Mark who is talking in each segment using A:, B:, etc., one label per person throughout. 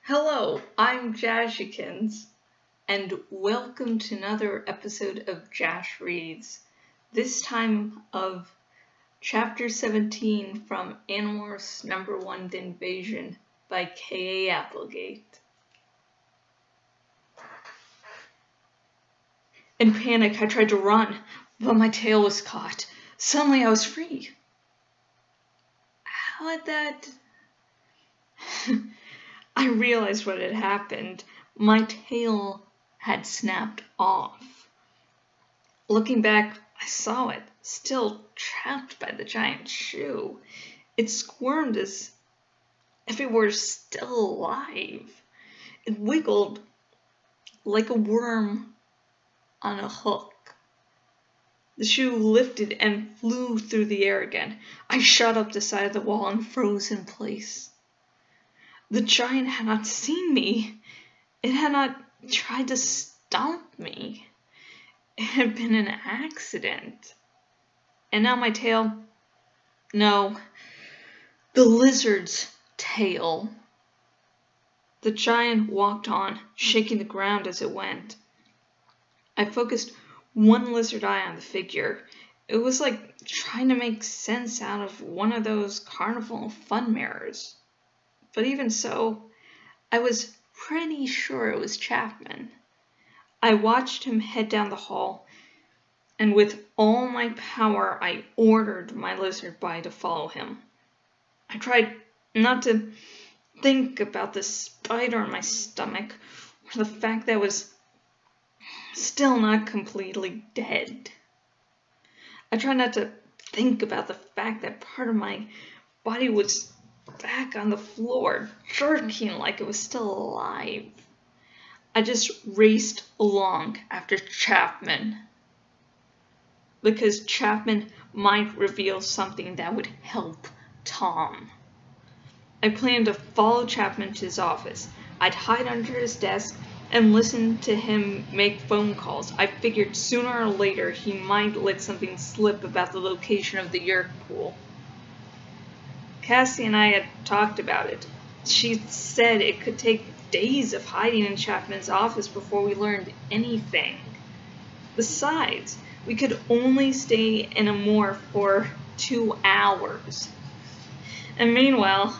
A: Hello, I'm Jashikins, and welcome to another episode of Jash Reads, this time of Chapter 17 from Animorphs #1 The Invasion by K.A. Applegate. In panic, I tried to run, but my tail was caught. Suddenly, I was free. How had that... I realized what had happened. My tail had snapped off. Looking back, I saw it, still trapped by the giant shoe. It squirmed as if it were still alive. It wiggled like a worm on a hook. The shoe lifted and flew through the air again. I shot up the side of the wall and froze in place. The giant had not seen me. It had not tried to stomp me. It had been an accident. And now my tail... No, the lizard's tail. The giant walked on, shaking the ground as it went. I focused one lizard eye on the figure. It was like trying to make sense out of one of those carnival fun mirrors. But even so, I was pretty sure it was Chapman. I watched him head down the hall, and with all my power, I ordered my lizard body to follow him. I tried not to think about the spider in my stomach, or the fact that I was still not completely dead. I tried not to think about the fact that part of my body was back on the floor, jerking like it was still alive. I just raced along after Chapman, because Chapman might reveal something that would help Tom. I planned to follow Chapman to his office. I'd hide under his desk and listen to him make phone calls. I figured sooner or later he might let something slip about the location of the Yeerk Pool. Cassie and I had talked about it. She said it could take days of hiding in Chapman's office before we learned anything. Besides, we could only stay in a morph for 2 hours. And meanwhile,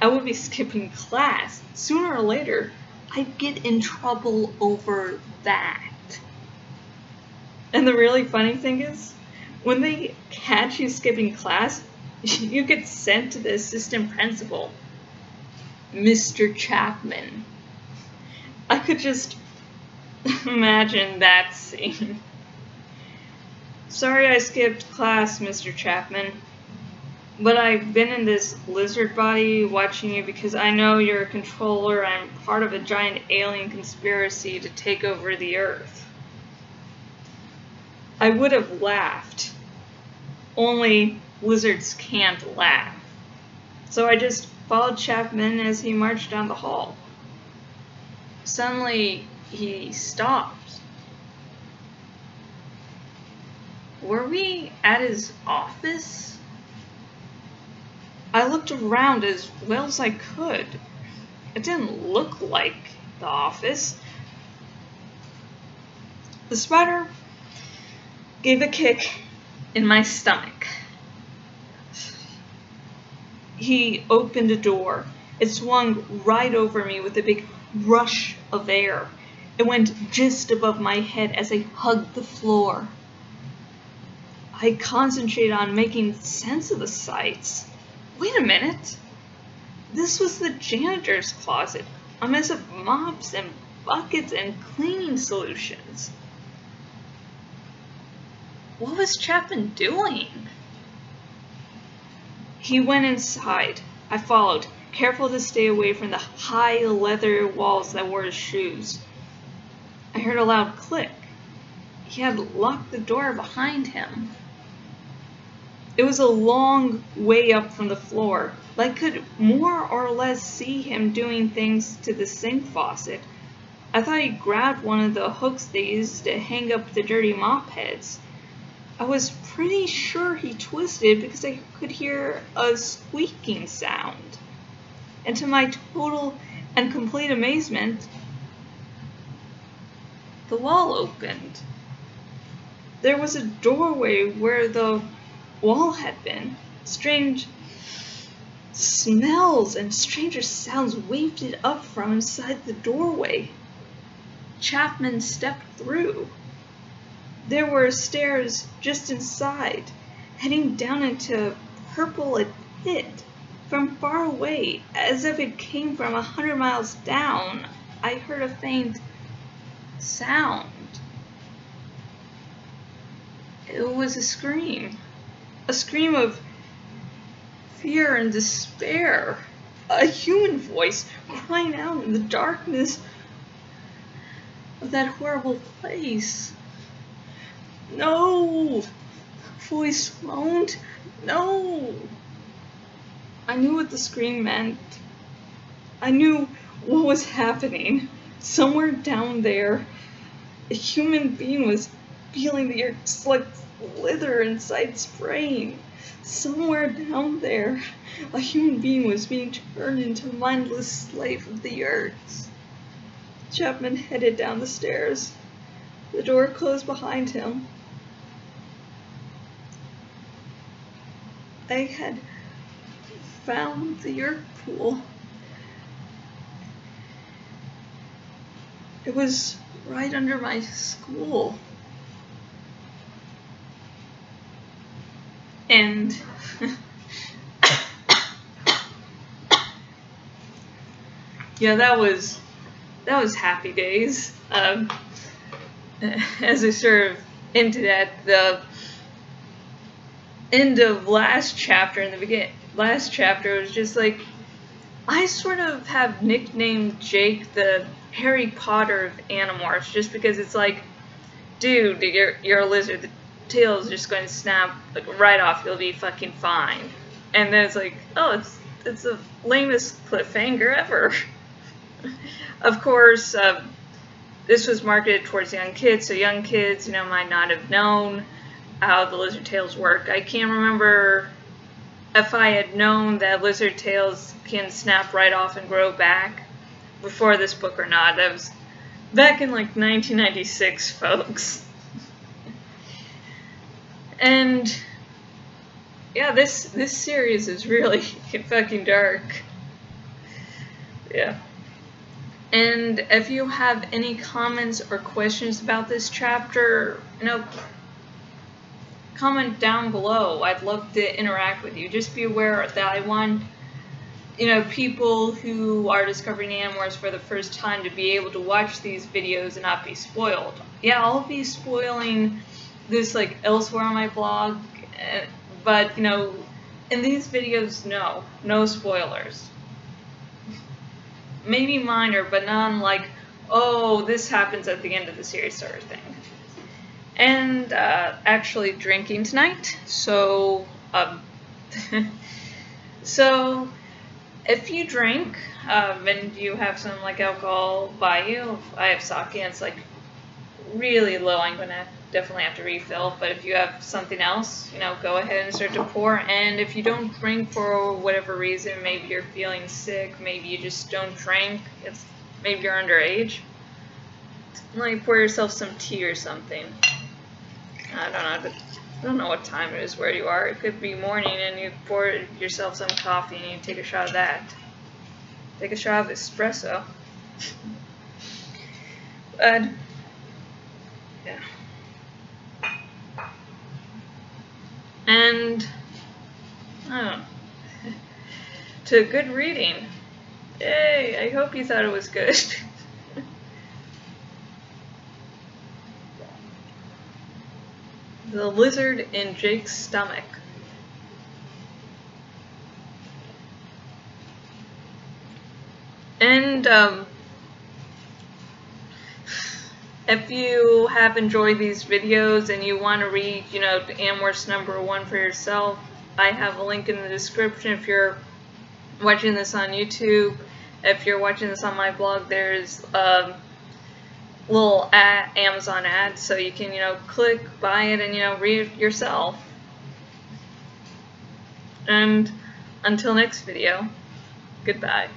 A: I would be skipping class. Sooner or later, I'd get in trouble over that. And the really funny thing is, when they catch you skipping class, you get sent to the assistant principal, Mr. Chapman. I could just imagine that scene. Sorry I skipped class, Mr. Chapman, but I've been in this lizard body watching you because I know you're a controller and part of a giant alien conspiracy to take over the Earth. I would have laughed, only lizards can't laugh. So I just followed Chapman as he marched down the hall. Suddenly, he stopped. Were we at his office? I looked around as well as I could. It didn't look like the office. The spider gave a kick in my stomach. He opened a door. It swung right over me with a big rush of air. It went just above my head as I hugged the floor. I concentrated on making sense of the sights. Wait a minute. This was the janitor's closet, a mess of mops and buckets and cleaning solutions. What was Chapman doing? He went inside. I followed, careful to stay away from the high leather walls that were his shoes. I heard a loud click. He had locked the door behind him. It was a long way up from the floor, but I could more or less see him doing things to the sink faucet. I thought he grabbed one of the hooks they used to hang up the dirty mop heads. I was pretty sure he twisted because I could hear a squeaking sound. And to my total and complete amazement, the wall opened. There was a doorway where the wall had been. Strange smells and stranger sounds wafted up from inside the doorway. Chapman stepped through. There were stairs just inside, heading down into a purple pit. From far away, as if it came from 100 miles down, I heard a faint sound. It was a scream of fear and despair, a human voice crying out in the darkness of that horrible place. "No!" the voice moaned. "No!" I knew what the scream meant. I knew what was happening. Somewhere down there, a human being was feeling the earth slither inside its brain. Somewhere down there, a human being was being turned into a mindless slave of the earth. Chapman headed down the stairs. The door closed behind him. I had found the Yeerk Pool. It was right under my school. And yeah, that was happy days. As I sort of hinted at the end of last chapter, in the last chapter, it was just like, I sort of have nicknamed Jake the Harry Potter of Animorphs, just because it's like, dude, you're a lizard, the tail's just going to snap right off, you'll be fucking fine. And then it's like, oh, it's the lamest cliffhanger ever. Of course, this was marketed towards young kids, so young kids, might not have known how the lizard tails work. I can't remember if I had known that lizard tails can snap right off and grow back before this book or not. That was back in like 1996, folks. And yeah, this series is really fucking dark. Yeah. And if you have any comments or questions about this chapter, comment down below. I'd love to interact with you. Just be aware that I want, people who are discovering Animorphs for the first time to be able to watch these videos and not be spoiled. Yeah, I'll be spoiling this like elsewhere on my blog, but in these videos, no spoilers. Maybe minor, but none like, oh, this happens at the end of the series sort of thing. And actually drinking tonight, so so if you drink and you have some like alcohol by you, I have sake and it's like really low, I'm gonna definitely have to refill, but if you have something else, go ahead and start to pour. And if you don't drink for whatever reason, maybe you're feeling sick, maybe you just don't drink, maybe you're underage, like pour yourself some tea or something. I don't know what time it is where you are. It could be morning and you pour yourself some coffee and you take a shot of that. Take a shot of espresso. But yeah. And I don't know. To good reading. Yay, I hope you thought it was good. The Lizard in Jake's Stomach. And if you have enjoyed these videos and you want to read, Animorphs #1 for yourself, I have a link in the description. If you're watching this on YouTube, if you're watching this on my blog, there's little Amazon ad, so you can, click, buy it, and, read it yourself. And until next video, goodbye.